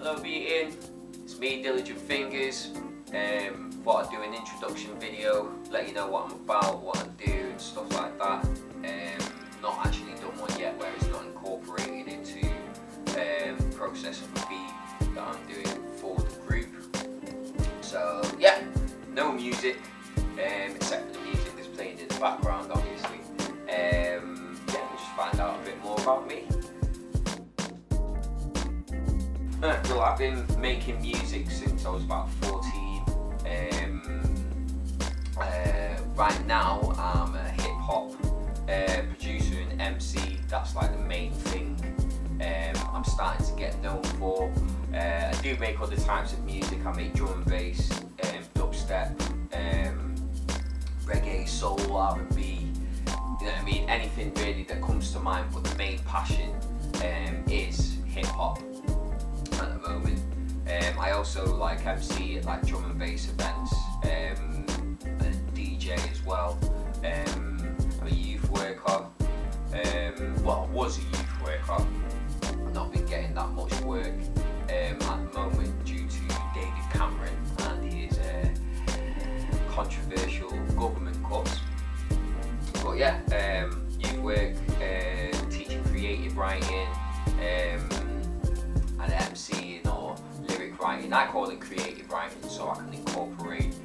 Hello Beating, it's me, Diligent Fingers. Thought I'd do an introduction video, let you know what I'm about, what I do and stuff like that. Not actually done one yet where it's not incorporated into the process of a beat that I'm doing for the group. So yeah, no music, except for the music that's playing in the background obviously. Yeah, we'll just find out a bit more about me. Well, I've been making music since I was about 14. Right now I'm a hip hop producer and MC. That's like the main thing I'm starting to get known for. I do make other types of music. I make drum and bass, dubstep, reggae, soul, R&B. You know what I mean? Anything really that comes to mind. But the main passion is hip hop at the moment. I also like MC at like drum and bass events, and DJ as well. I'm a youth worker. Well, I was a youth worker. I've not been getting that much work at the moment due to David Cameron and his controversial government cuts. But yeah, youth work, teaching creative writing, and MCing or lyric writing. I call it creative writing, so I can incorporate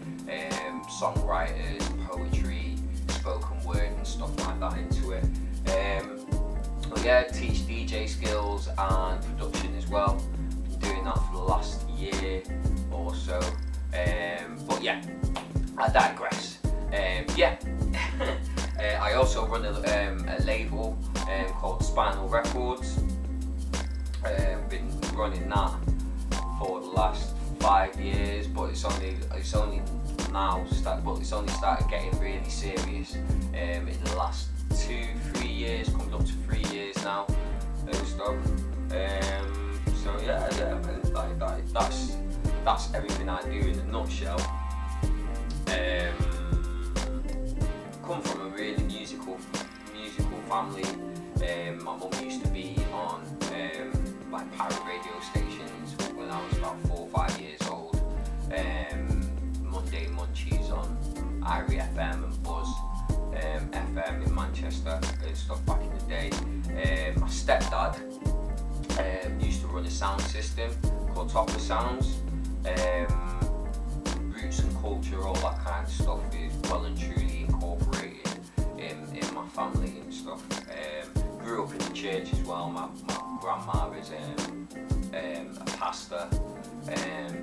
songwriters, poetry, spoken word and stuff like that into it. But yeah, teach DJ skills and production as well. Been doing that for the last year or so. But yeah, I digress. Yeah, I also run a label called Spinal Records. Been running that for the last 5 years, but it's only now it's only started getting really serious in the last 2-3 years, coming up to 3 years now and stuff. So yeah, like that's everything I do in a nutshell. Come from a really musical family. My mum used to be on like pirate radio stations when I was about 4 or 5 years old. Monday Munchies on Irie FM and Buzz FM in Manchester and stuff back in the day. My stepdad used to run a sound system called Topper Sounds. Roots and culture, all that kind of stuff is well and truly incorporated in my family and stuff. Grew up in the church as well. My grandma is a pastor,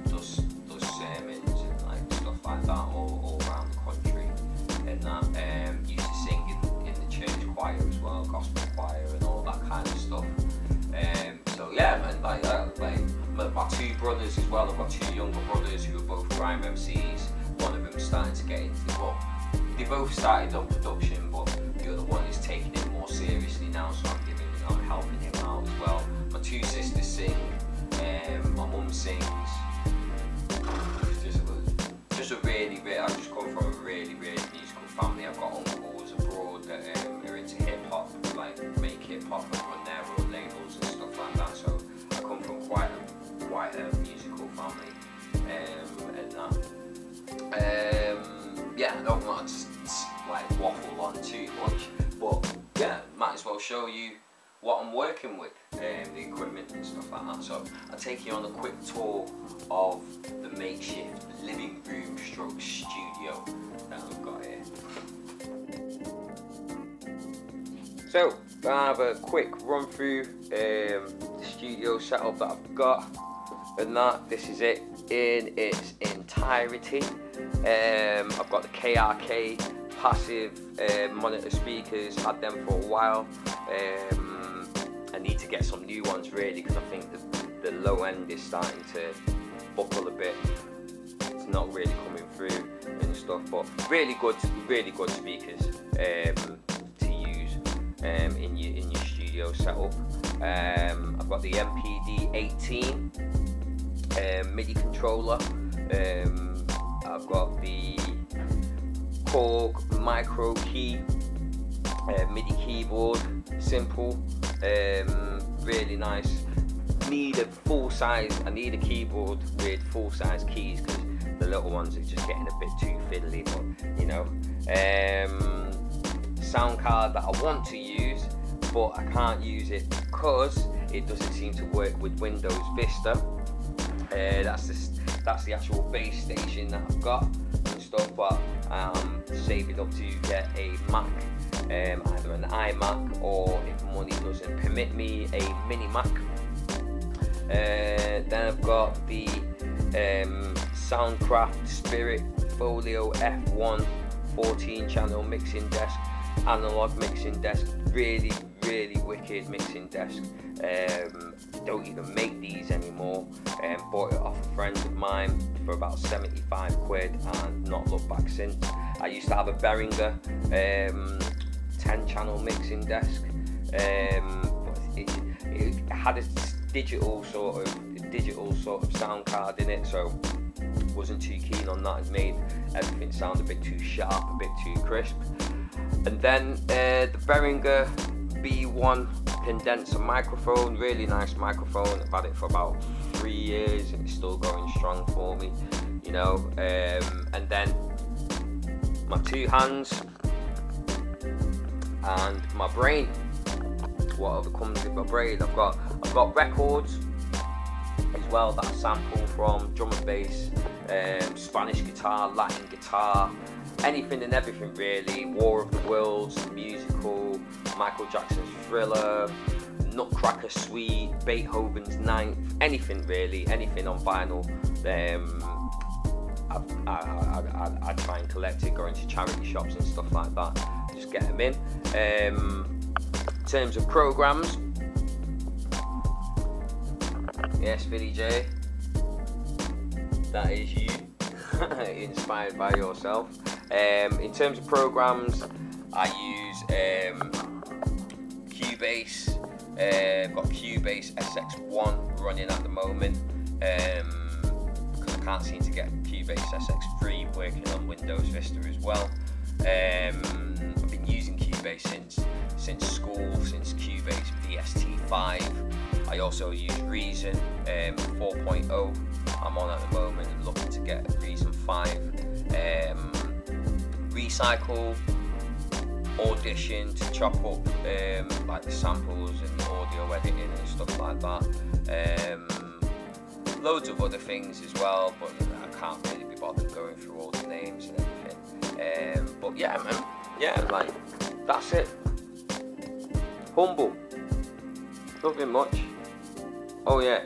does sermons and like stuff like that all around the country, and that used to sing in the church choir as well, gospel choir and all that kind of stuff. So yeah, man, like my two brothers as well. I've got two younger brothers who are both grime MCs. One of them starting to get into they both started on production, but the other one is taking it more seriously now, so I'm helping him out as well. My two sisters sing, my mum sings. Just a really, I just come from a really musical family. I've got uncles abroad that are into hip hop, like make hip hop and run their own labels and stuff like that. So I come from quite a musical family, and that. Yeah, I don't want to like waffle on too much, but yeah, might as well show you what I'm working with, the equipment and stuff like that. So I'll take you on a quick tour of the makeshift living room stroke studio that I've got here. So I have a quick run through the studio setup that I've got, and that this is it in its entirety. I've got the KRK passive monitor speakers, had them for a while. I need to get some new ones really, because I think the low end is starting to buckle a bit. It's not really coming through and stuff, but really good speakers to use in your studio setup. I've got the MPD 18 MIDI controller. I've got the Korg Micro Key MIDI keyboard, simple, really nice need a full size. I need a keyboard with full size keys because the little ones are just getting a bit too fiddly. But you know, sound card that I want to use, but I can't use it because it doesn't seem to work with Windows Vista. That's the actual base station that I've got and stuff, but I'm saving up to get a Mac, either an iMac or, if money doesn't permit me, a mini Mac. Then I've got the Soundcraft Spirit Folio F1 14 channel mixing desk, analog mixing desk, really wicked mixing desk. Don't even make these anymore. Bought it off a friend of mine for about 75 quid and not looked back since. I used to have a Behringer 10 channel mixing desk, but it had a digital sort of sound card in it, so wasn't too keen on that. It made everything sound a bit too sharp, a bit too crisp. And then the Behringer B1 condenser microphone, really nice microphone. I've had it for about 3 years and it's still going strong for me, you know. And then my two hands and my brain. Whatever comes with my brain. I've got records as well that I sample from, drum and bass, Spanish guitar, Latin guitar, anything and everything really. War of the Worlds, musical, Michael Jackson's Thriller, Nutcracker Suite, Beethoven's Ninth, anything really, anything on vinyl. I try and collect it, going to charity shops and stuff like that, just get them in. In terms of programs, yes, Philly J, that is you, inspired by yourself. In terms of programs, I use Cubase. I've got Cubase SX1 running at the moment, because I can't seem to get Cubase SX3 working on Windows Vista as well. I've been using Cubase since school, since Cubase VST5. I also use Reason 4.0. I'm on at the moment and looking to get Reason 5. Recycle, Audition to chop up like the samples and audio editing and stuff like that. Loads of other things as well, but I can't really be bothered going through all the names and everything. But yeah, man, yeah, like that's it. Humble, nothing much. Oh yeah,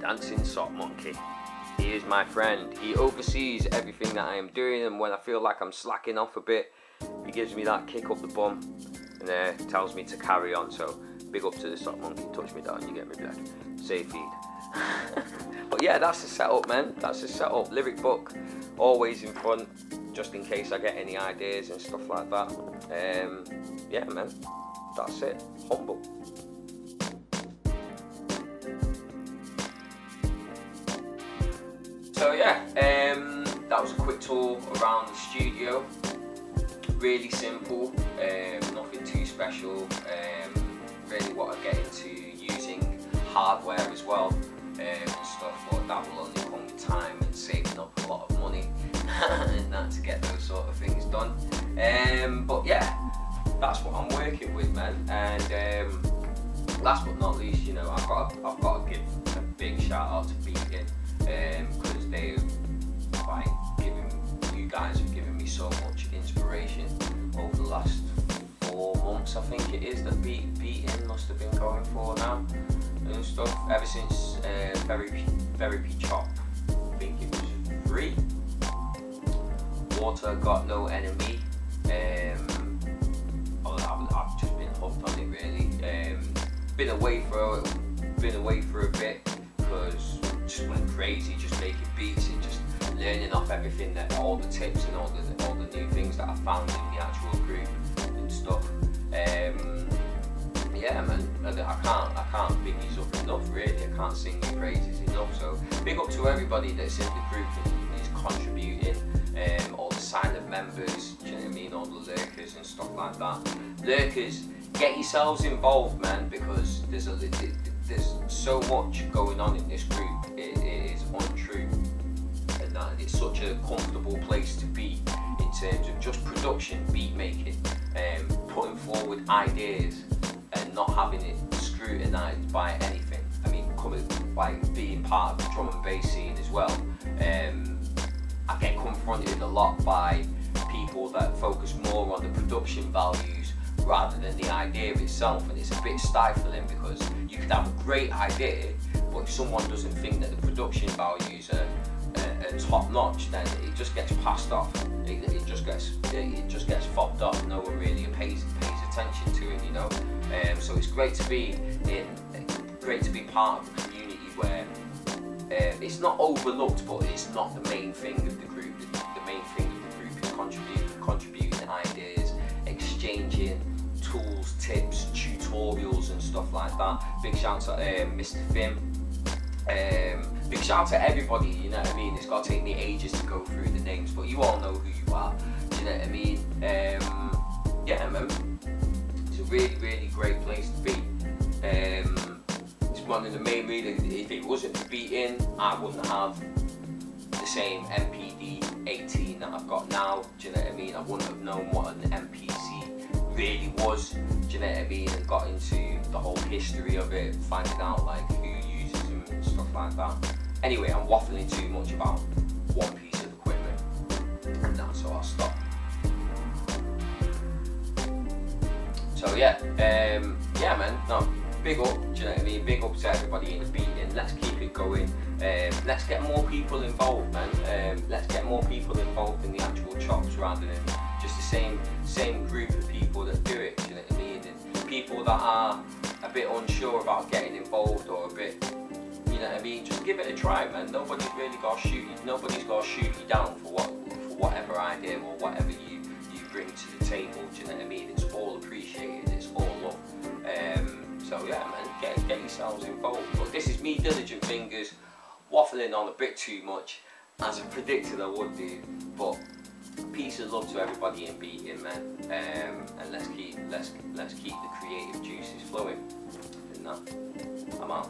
Dancing Sock Monkey. He is my friend. He oversees everything that I am doing, and when I feel like I'm slacking off a bit, he gives me that kick up the bum and tells me to carry on. So big up to the Sock Monkey. Touch me down, you get me back. Safe feed. But yeah, that's the setup, man. That's the setup. Lyric book always in front, just in case I get any ideas and stuff like that. Yeah, man. That's it. Humble. So yeah, that was a quick tour around the studio. Really simple, nothing too special. Really want to get into using hardware as well and stuff, but that will only come with time and saving up a lot of money and that to get those sort of things done. But yeah, that's what I'm working with, man. And last but not least, you know, I've got to give a big shout out to Beacon, because they've you guys have given me so much inspiration over the last 4 months, I think it is, that Beating must have been going for now and stuff, ever since Therapy Chop, I think it was 3. Water Got No Enemy. I've just been hooked on it really. Been away for a bit because just went crazy, just making beats and just learning off everything, that all the tips and all the new things that I found in the actual group and stuff. Yeah, man, I can't big these up enough really. I can't sing the praises enough. So big up to everybody that's in the group and is contributing. All the silent members, do you know what I mean? All the lurkers and stuff like that. Lurkers, get yourselves involved, man, because there's there's so much going on in this group. It is untrue, and that it's such a comfortable place to be in terms of just production, beat making, putting forward ideas, and not having it scrutinised by anything. I mean, being part of the drum and bass scene as well. I get confronted a lot by people that focus more on the production values rather than the idea itself, and it's a bit stifling because you could have a great idea, but if someone doesn't think that the production values are top notch, then it just gets passed off. It just gets fobbed off. No one really pays attention to it, you know. So it's great to be part of a community where it's not overlooked, but it's not the main thing of the group. The main thing of the group is contributing ideas, exchanging tools, tips, tutorials and stuff like that. Big shout to Mr. Fim. Big shout to everybody, you know what I mean? It's got to take me ages to go through the names, but you all know who you are, do you know what I mean? Yeah, man, it's a really, really great place to be. It's one of the main reasons. If it wasn't for beating, I wouldn't have the same MPD 18 that I've got now, do you know what I mean? I wouldn't have known what an MPC really was, do you know what I mean? And got into the whole history of it, finding out like who uses them and stuff like that. Anyway, I'm waffling too much about one piece of equipment, and that's so I'll stop. So yeah, yeah, man. No, big up. Do you know what I mean? Big up to everybody in the beating. Let's keep it going. Let's get more people involved, man. Let's get more people involved in the actual chops rather than just the same group of people that do it. Do you know what I mean? And people that are a bit unsure about getting involved or a bit, you know what I mean? Just give it a try, man. Nobody's really got to shoot you. Nobody's got to shoot you down for whatever idea or whatever you bring to the table. Do you know what I mean? It's all appreciated. It's all love. So yeah, man, get yourselves involved. But this is me, Diligent Fingers, waffling on a bit too much, as I predicted I would do. But peace and love to everybody in beating, man. And let's keep the creative juices flowing. And that, I'm out.